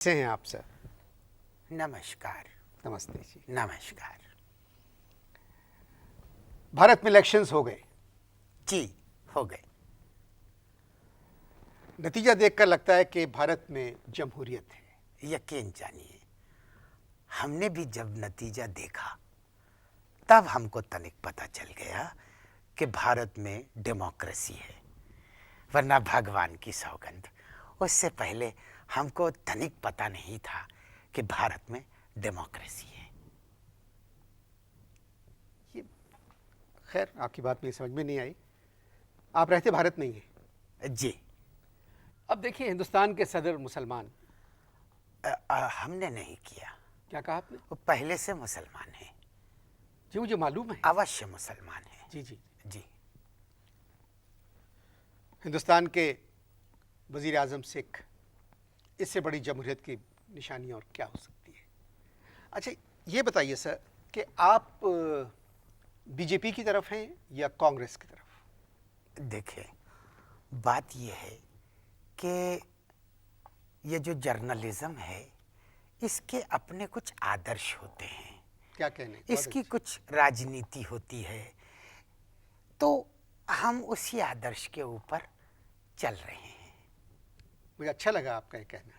कैसे हैं आप सर? नमस्कार। नमस्ते जी। नमस्कार भारत में इलेक्शंस हो गए। जी, हो गए। नतीजा देखकर लगता है कि भारत में जमहूरियत है। यकीन जानिए, हमने भी जब नतीजा देखा तब हमको तनिक पता चल गया कि भारत में डेमोक्रेसी है, वरना भगवान की सौगंध, उससे पहले हमको तनिक पता नहीं था कि भारत में डेमोक्रेसी है। ये खैर आपकी बात मेरी समझ में नहीं आई। आप रहते भारत नहीं हैं। जी। अब देखिए, हिंदुस्तान के सदर मुसलमान। हमने नहीं किया। क्या कहा आपने? वो पहले से मुसलमान हैं। जी, मुझे मालूम है। अवश्य मुसलमान हैं। जी जी। जी। हिंदुस्तान के वजीर आजम सिख, इससे बड़ी जमहूरियत की निशानी और क्या हो सकती है? अच्छा, ये बताइए सर कि आप बीजेपी की तरफ हैं या कांग्रेस की तरफ? देखिए, बात यह है कि ये जो जर्नलिज्म है, इसके अपने कुछ आदर्श होते हैं। क्या कहने? इसकी कुछ राजनीति होती है, तो हम उसी आदर्श के ऊपर चल रहे हैं। मुझे अच्छा लगा आपका ये कहना।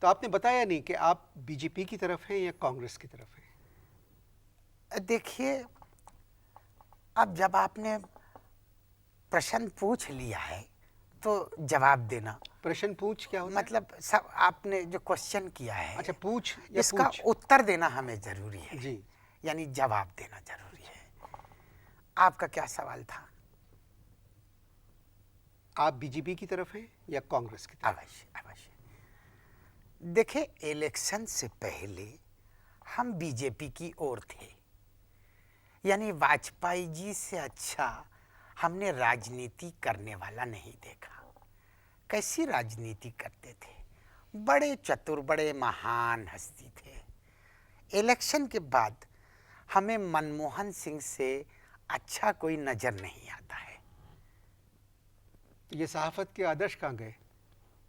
तो आपने बताया नहीं कि आप बीजेपी की तरफ हैं या कांग्रेस की तरफ हैं। देखिए, अब जब आपने प्रश्न पूछ लिया है तो जवाब देना। प्रश्न पूछ क्या होता मतलब सब आपने जो क्वेश्चन किया है, अच्छा, पूछ या इसका पूछ? उत्तर देना हमें जरूरी है जी। यानी जवाब देना जरूरी है। आपका क्या सवाल था? आप बीजेपी की तरफ हैं या कांग्रेस की तरफ? अवश्य अवश्य। देखिए, इलेक्शन से पहले हम बीजेपी की ओर थे, यानी वाजपेयी जी से अच्छा हमने राजनीति करने वाला नहीं देखा। कैसी राजनीति करते थे? बड़े चतुर, बड़े महान हस्ती थे। इलेक्शन के बाद हमें मनमोहन सिंह से अच्छा कोई नजर नहीं आता है। ये सहाफत के आदर्श कहाँ गए?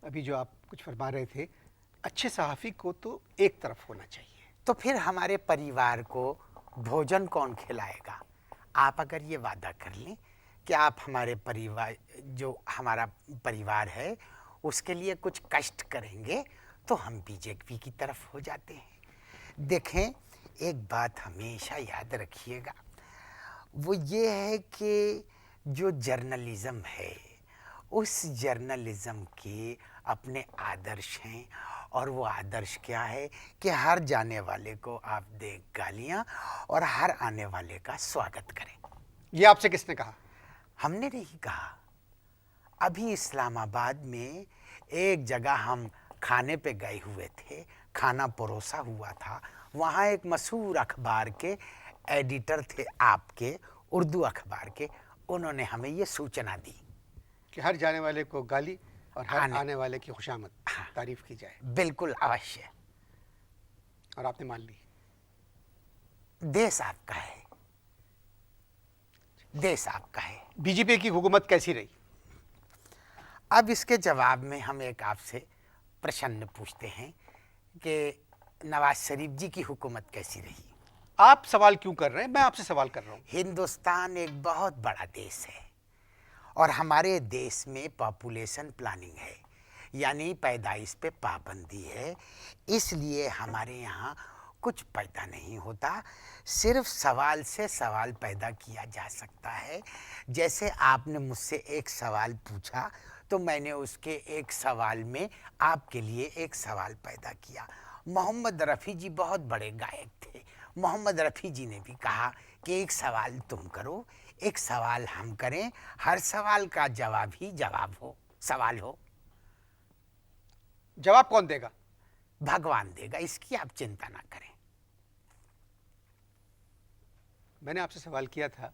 अभी जो आप कुछ फरमा रहे थे, अच्छे सहाफ़ी को तो एक तरफ होना चाहिए। तो फिर हमारे परिवार को भोजन कौन खिलाएगा? आप अगर ये वादा कर लें कि आप हमारे परिवार, जो हमारा परिवार है, उसके लिए कुछ कष्ट करेंगे, तो हम बीजेपी की तरफ हो जाते हैं। देखें, एक बात हमेशा याद रखिएगा, वो ये है कि जो जर्नलिज्म है, उस जर्नलिज्म के अपने आदर्श हैं, और वो आदर्श क्या है कि हर जाने वाले को आप दे गालियां और हर आने वाले का स्वागत करें। ये आपसे किसने कहा? हमने नहीं कहा। अभी इस्लामाबाद में एक जगह हम खाने पे गए हुए थे, खाना परोसा हुआ था। वहाँ एक मशहूर अखबार के एडिटर थे, आपके उर्दू अखबार के। उन्होंने हमें ये सूचना दी कि हर जाने वाले को गाली और हर आने वाले की खुशामद, तारीफ की जाए। बिल्कुल अवश्य। और आपने मान ली। देश आपका है, देश आपका है। बीजेपी की हुकूमत कैसी रही? अब इसके जवाब में हम एक आपसे प्रश्न पूछते हैं कि नवाज शरीफ जी की हुकूमत कैसी रही? आप सवाल क्यों कर रहे हैं? मैं आपसे सवाल कर रहा हूँ। हिंदुस्तान एक बहुत बड़ा देश है, और हमारे देश में पॉपुलेशन प्लानिंग है, यानी पैदाइश पे पाबंदी है। इसलिए हमारे यहाँ कुछ पैदा नहीं होता, सिर्फ सवाल से सवाल पैदा किया जा सकता है। जैसे आपने मुझसे एक सवाल पूछा, तो मैंने उसके एक सवाल में आपके लिए एक सवाल पैदा किया। मोहम्मद रफ़ी जी बहुत बड़े गायक थे। मोहम्मद रफ़ी जी ने भी कहा कि एक सवाल तुम करो, एक सवाल हम करें, हर सवाल का जवाब ही जवाब हो, सवाल हो। जवाब कौन देगा? भगवान देगा, इसकी आप चिंता ना करें। मैंने आपसे सवाल किया था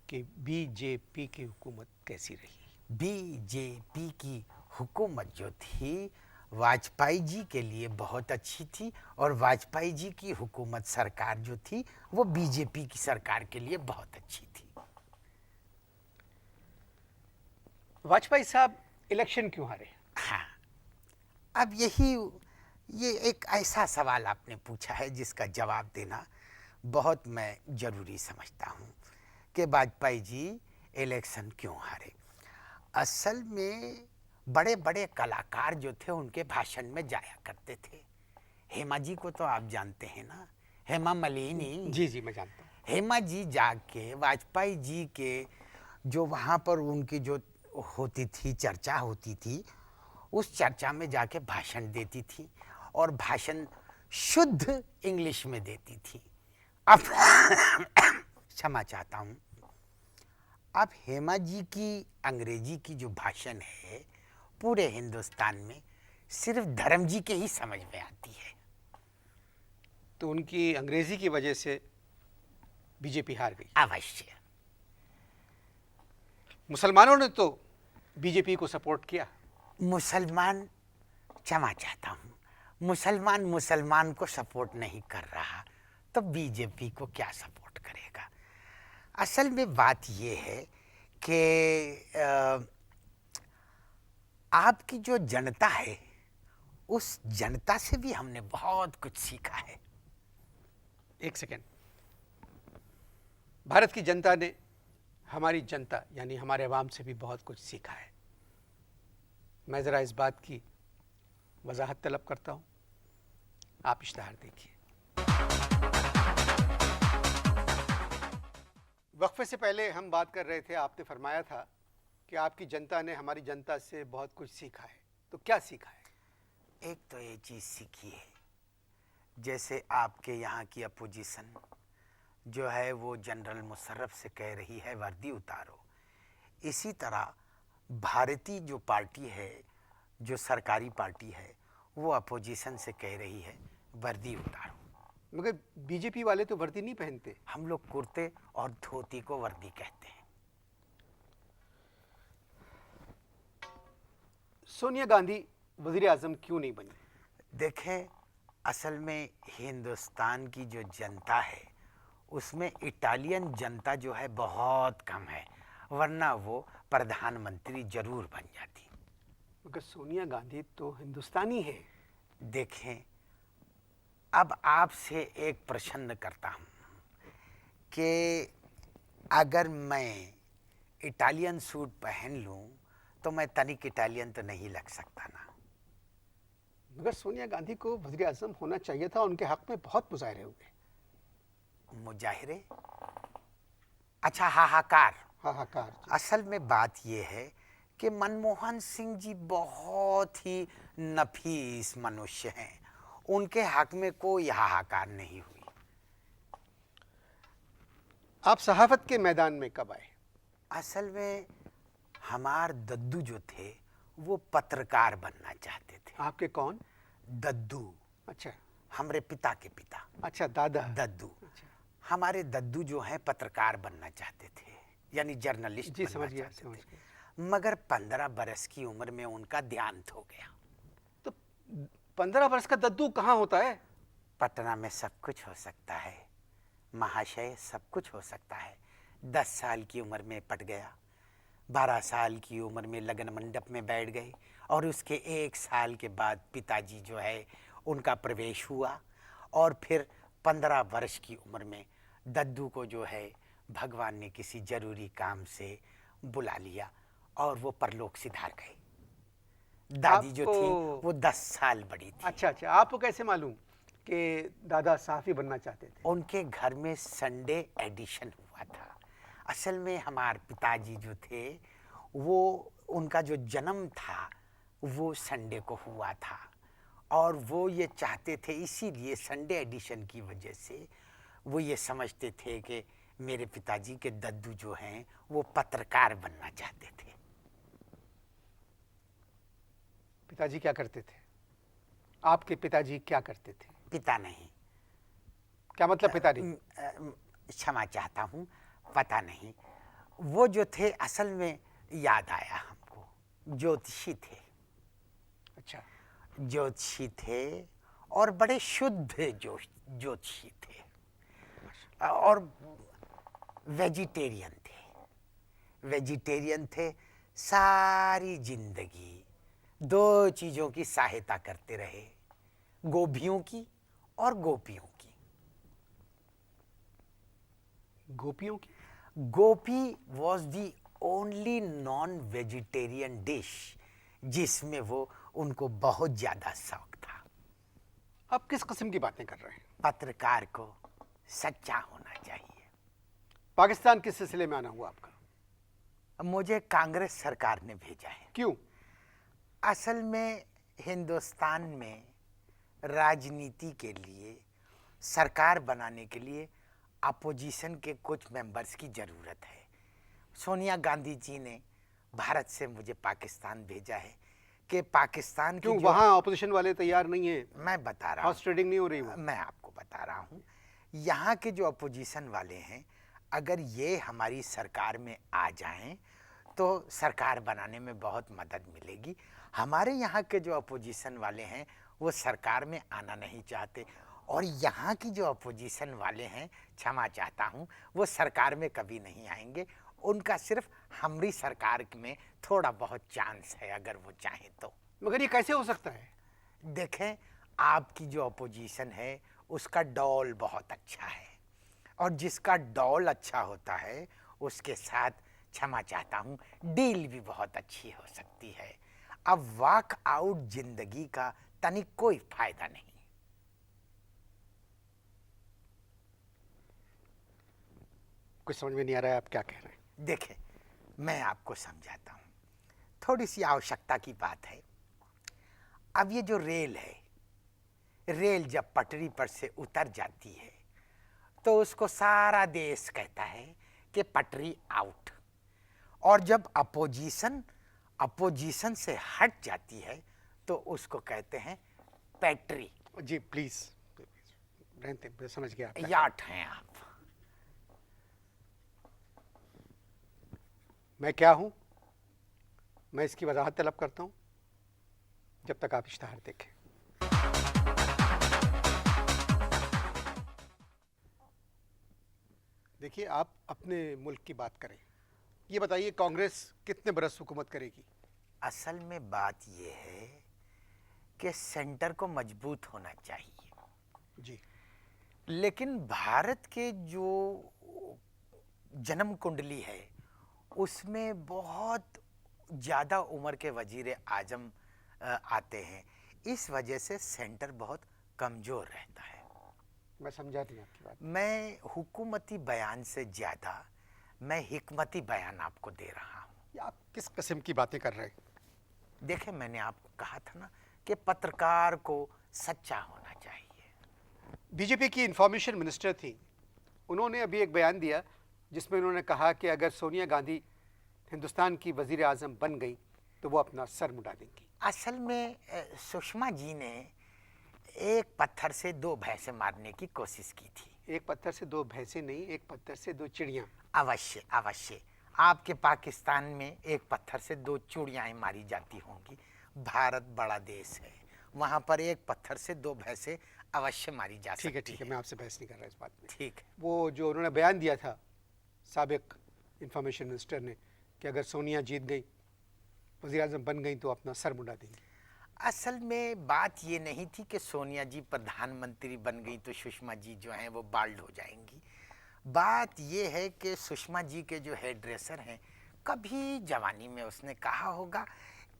कि बीजेपी की हुकूमत कैसी रही? बीजेपी की हुकूमत जो थी, वाजपेयी जी के लिए बहुत अच्छी थी, और वाजपेयी जी की हुकूमत सरकार जो थी, वो बीजेपी की सरकार के लिए बहुत अच्छी थी। वाजपेयी साहब इलेक्शन क्यों हारे? हाँ, अब ये एक ऐसा सवाल आपने पूछा है जिसका जवाब देना बहुत मैं ज़रूरी समझता हूँ कि वाजपेयी जी इलेक्शन क्यों हारे। असल में बड़े बड़े कलाकार जो थे उनके भाषण में जाया करते थे। हेमा जी को तो आप जानते हैं ना, हेमा मालिनी। जी जी, मैं जानता हूँ। हेमा जी जाके वाजपेयी जी के जो वहाँ पर उनकी जो होती थी, चर्चा होती थी, उस चर्चा में जाके भाषण देती थी और भाषण शुद्ध इंग्लिश में देती थी। अब क्षमा चाहता हूँ। अब हेमा जी की अंग्रेजी की जो भाषण है पूरे हिंदुस्तान में सिर्फ धर्म जी के ही समझ में आती है। तो उनकी अंग्रेजी की वजह से बीजेपी हार गई। अवश्य। मुसलमानों ने तो बीजेपी को सपोर्ट किया। मुसलमान, क्षमा चाहता हूँ, मुसलमान मुसलमान को सपोर्ट नहीं कर रहा तो बीजेपी को क्या सपोर्ट करेगा। असल में बात ये है कि आपकी जो जनता है उस जनता से भी हमने बहुत कुछ सीखा है। एक सेकेंड, भारत की जनता ने हमारी जनता यानी हमारे अवाम से भी बहुत कुछ सीखा है। मैं ज़रा इस बात की वजाहत तलब करता हूँ। आप इश्तहार देखिए। वक्फे से पहले हम बात कर रहे थे, आपने फरमाया था कि आपकी जनता ने हमारी जनता से बहुत कुछ सीखा है। तो क्या सीखा है? एक तो ये चीज़ सीखी है, जैसे आपके यहाँ की अपोजिशन जो है वो जनरल मुशर्रफ से कह रही है वर्दी उतारो, इसी तरह भारतीय जो पार्टी है, जो सरकारी पार्टी है, वो अपोजिशन से कह रही है वर्दी उतारो। मगर बीजेपी वाले तो वर्दी नहीं पहनते। हम लोग कुर्ते और धोती को वर्दी कहते हैं। सोनिया गांधी वजीर आजम क्यों नहीं बनी? देखें, असल में हिंदुस्तान की जो जनता है उसमें इटालियन जनता जो है बहुत कम है, वरना वो प्रधानमंत्री जरूर बन जाती। मगर सोनिया गांधी तो हिंदुस्तानी है। देखें, अब आपसे एक प्रश्न करता हूँ कि अगर मैं इटालियन सूट पहन लूँ तो मैं तनिक इटालियन तो नहीं लग सकता ना। मगर सोनिया गांधी को वजीर आजम होना चाहिए था। उनके हक में बहुत मुजाहरे हुए। मुजाहिरे, अच्छा, हाहाकार। हाहाकार। असल में बात यह है कि मनमोहन सिंह जी बहुत ही नफीस मनुष्य हैं, उनके हक में कोई हाहाकार नहीं हुई। आप सहाफत के मैदान में कब आए? असल में हमार दद्दू जो थे वो पत्रकार बनना चाहते थे। आपके कौन? दद्दू, अच्छा हमारे पिता के पिता। अच्छा, दादा। दद्दू, अच्छा, हमारे दद्दू जो हैं पत्रकार बनना चाहते थे, यानी जर्नलिस्ट जी बनना समझ गया, चाहते समझ थे। गया। मगर 15 बरस की उम्र में उनका देहांत हो गया। तो 15 वर्ष का दद्दू कहाँ होता है? पटना में सब कुछ हो सकता है महाशय, सब कुछ हो सकता है। 10 साल की उम्र में पट गया, 12 साल की उम्र में लगन मंडप में बैठ गए और उसके 1 साल के बाद पिताजी जो है उनका प्रवेश हुआ और फिर 15 वर्ष की उम्र में दद्दू को जो है भगवान ने किसी जरूरी काम से बुला लिया और वो परलोक सिधार गए। दादी जो थी वो 10 साल बड़ी थी। अच्छा अच्छा, आपको कैसे मालूम कि दादा सहाफ़ी बनना चाहते थे? उनके घर में संडे एडिशन हुआ था। असल में हमारे पिताजी जो थे वो, उनका जो जन्म था वो संडे को हुआ था और वो ये चाहते थे, इसीलिए संडे एडिशन की वजह से वो ये समझते थे कि मेरे पिताजी के दद्दू जो हैं वो पत्रकार बनना चाहते थे। पिताजी क्या करते थे? आपके पिताजी क्या करते थे? पिता नहीं। क्या मतलब पिता नहीं? क्षमा चाहता हूँ, पता नहीं। वो जो थे असल में याद आया हमको, ज्योतिषी थे। अच्छा, ज्योतिषी थे और बड़े शुद्ध ज्योतिषी थे और वेजिटेरियन थे। वेजिटेरियन थे, सारी जिंदगी दो चीजों की सहायता करते रहे, गोभियों की और गोपियों की। गोपियों की? Gopi was the only non vegetarian dish जिसमें वो उनको बहुत ज्यादा शौक था। आप किस किस्म की बातें कर रहे हैं? पत्रकार को सच्चा होना चाहिए। पाकिस्तान किस सिलसिले में आना हुआ आपका? मुझे कांग्रेस सरकार ने भेजा है। क्यों? असल में हिंदुस्तान में राजनीति के लिए, सरकार बनाने के लिए अपोजिशन के कुछ मेंबर्स की जरूरत है। सोनिया गांधी जी ने भारत से मुझे पाकिस्तान भेजा है कि पाकिस्तान की क्यों जो, वहां ऑपोजिशन वाले तैयार नहीं है? मैं बता रहा हॉर्स ट्रेडिंग नहीं हो रही? वो मैं आपको बता रहा हूँ, यहाँ के जो अपोजिशन वाले हैं, अगर ये हमारी सरकार में आ जाएं तो सरकार बनाने में बहुत मदद मिलेगी। हमारे यहाँ के जो अपोजिशन वाले हैं वो सरकार में आना नहीं चाहते, और यहाँ की जो अपोजिशन वाले हैं, क्षमा चाहता हूँ, वो सरकार में कभी नहीं आएंगे। उनका सिर्फ हमारी सरकार में थोड़ा बहुत चांस है अगर वो चाहें तो। मगर ये कैसे हो सकता है? देखें, आपकी जो अपोजिशन है उसका डॉल बहुत अच्छा है, और जिसका डॉल अच्छा होता है उसके साथ, क्षमा चाहता हूँ, डील भी बहुत अच्छी हो सकती है। अब वॉक आउट जिंदगी का तनिक कोई फायदा नहीं। कुछ समझ में नहीं आ रहा है आप क्या कह रहे हैं। देखें, मैं आपको समझाता हूँ, थोड़ी सी आवश्यकता की बात है। अब ये जो रेल है, रेल जब पटरी पर से उतर जाती है तो उसको सारा देश कहता है कि पटरी आउट, और जब अपोजिशन से हट जाती है तो उसको कहते हैं पैट्री। जी प्लीज, रहते मैं समझ गया। याट हैं आप। मैं क्या हूं, मैं इसकी वजाहत तलब करता हूं जब तक आप इश्तहार देखें। देखिए, आप अपने मुल्क की बात करें, ये बताइए कांग्रेस कितने बरस हुकूमत करेगी? असल में बात यह है कि सेंटर को मजबूत होना चाहिए। जी। लेकिन भारत के जो जन्म कुंडली है उसमें बहुत ज़्यादा उम्र के वजीर आजम आते हैं, इस वजह से सेंटर बहुत कमज़ोर रहता है। मैं समझा नहीं आपकी बात। मैं हुकूमती बयान से ज़्यादा मैं हिकमती बयान आपको दे रहा हूँ। ये आप किस किस्म की बातें कर रहे हैं? देखें, मैंने आपको कहा था ना कि पत्रकार को सच्चा होना चाहिए। बीजेपी की इंफॉर्मेशन मिनिस्टर थी, उन्होंने अभी एक बयान दिया जिसमें उन्होंने कहा कि अगर सोनिया गांधी हिंदुस्तान की वजीर आज़म बन गई तो वो अपना सर मुड़ा देंगी। असल में सुषमा जी ने एक पत्थर से दो भैंसे मारने की कोशिश की थी। एक पत्थर से दो भैंसे नहीं, एक पत्थर से दो चिड़ियाँ। अवश्य अवश्य, आपके पाकिस्तान में एक पत्थर से दो चूड़ियाँ मारी जाती होंगी। भारत बड़ा देश है, वहाँ पर एक पत्थर से दो भैंसे अवश्य मारी जा सकती है। ठीक है, मैं आपसे बहस नहीं कर रहा इस बात में। ठीक है। वो जो उन्होंने बयान दिया था साबिक इंफॉर्मेशन मिनिस्टर ने कि अगर सोनिया जीत गई, वज़ीर आज़म बन गई तो अपना सर मुड़ा देंगी। असल में बात ये नहीं थी कि सोनिया जी प्रधानमंत्री बन गई तो सुषमा जी जो हैं वो बाल्ड हो जाएंगी। बात ये है कि सुषमा जी के जो हेयर ड्रेसर हैं, कभी जवानी में उसने कहा होगा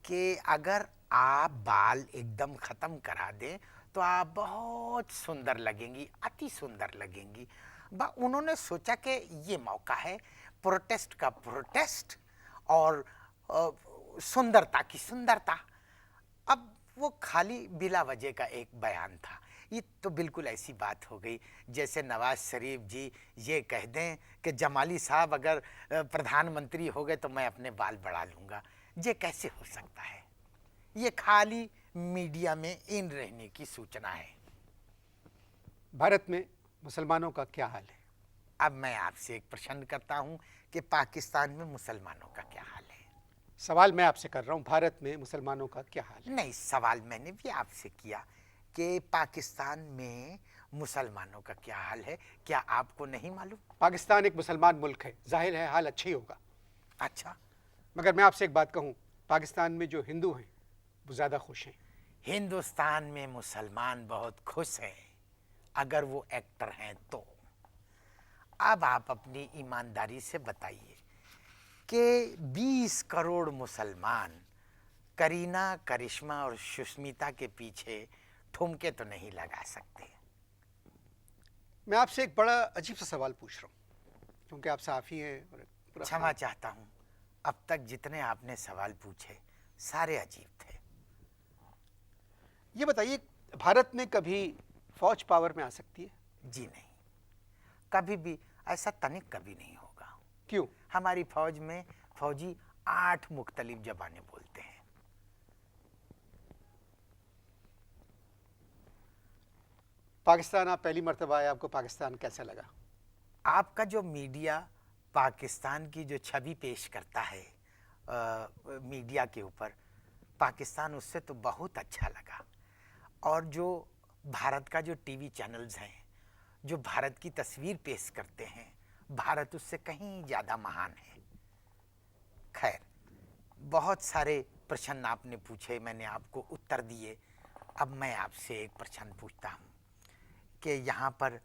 कि अगर आप बाल एकदम ख़त्म करा दें तो आप बहुत सुंदर लगेंगी, अति सुंदर लगेंगी। उन्होंने सोचा कि ये मौका है प्रोटेस्ट का प्रोटेस्ट और सुंदरता की सुंदरता। अब वो खाली बिला वजह का एक बयान था। ये तो बिल्कुल ऐसी बात हो गई जैसे नवाज शरीफ जी ये कह दें कि जमाली साहब अगर प्रधानमंत्री हो गए तो मैं अपने बाल बढ़ा लूँगा। ये कैसे हो सकता है? ये खाली मीडिया में इन रहने की सूचना है। भारत में मुसलमानों का क्या हाल है? अब मैं आपसे एक प्रश्न करता हूँ कि पाकिस्तान में मुसलमानों का क्या हाल है? सवाल मैं आपसे कर रहा हूँ, भारत में मुसलमानों का क्या हाल है? नहीं, सवाल मैंने भी आपसे किया कि पाकिस्तान में मुसलमानों का क्या हाल है, क्या आपको नहीं मालूम? पाकिस्तान एक मुसलमान मुल्क है, जाहिर है हाल अच्छा ही होगा। अच्छा, मगर मैं आपसे एक बात कहूँ, पाकिस्तान में जो हिंदू हैं वो ज़्यादा खुश हैं? हिंदुस्तान में मुसलमान बहुत खुश हैं, अगर वो एक्टर हैं तो। अब आप अपनी ईमानदारी से बताइए कि 20 करोड़ मुसलमान करीना, करिश्मा और सुष्मिता के पीछे ठुमके तो नहीं लगा सकते। मैं आपसे एक बड़ा अजीब सा सवाल पूछ रहा हूँ, क्योंकि आप साफ़ी हैं और पूरा क्षमा चाहता हूँ, अब तक जितने आपने सवाल पूछे सारे अजीब थे। ये बताइए, भारत में कभी फौज पावर में आ सकती है? जी नहीं, कभी भी ऐसा तनिक कभी नहीं होगा। क्यों? हमारी फौज में फौजी 8 मुख्तलिफ ज़बानें बोलते हैं। पाकिस्तान आप पहली मर्तबा आए, आपको पाकिस्तान कैसा लगा? आपका जो मीडिया पाकिस्तान की जो छवि पेश करता है मीडिया के ऊपर, पाकिस्तान उससे तो बहुत अच्छा लगा। और जो भारत का जो टीवी चैनल्स हैं, जो भारत की तस्वीर पेश करते हैं, भारत उससे कहीं ज़्यादा महान है। खैर, बहुत सारे प्रश्न आपने पूछे, मैंने आपको उत्तर दिए। अब मैं आपसे एक प्रश्न पूछता हूँ कि यहाँ पर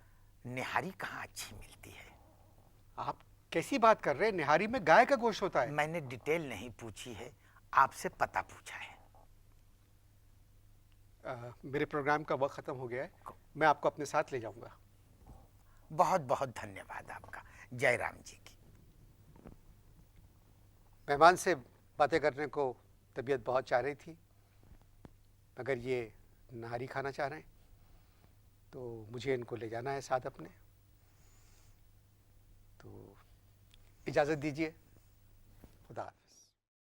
निहारी कहाँ अच्छी मिलती है? आप कैसी बात कर रहे हैं? निहारी में गाय का गोश्त होता है? मैंने डिटेल नहीं पूछी है, आपसे पता पूछा है। मेरे प्रोग्राम का वक्त ख़त्म हो गया है, मैं आपको अपने साथ ले जाऊंगा। बहुत बहुत धन्यवाद आपका। जय राम जी की। मेहमान से बातें करने को तबीयत बहुत चाह रही थी, मगर ये नहारी खाना चाह रहे हैं, तो मुझे इनको ले जाना है साथ अपने। तो इजाज़त दीजिए। खुदा हाफ़िज़।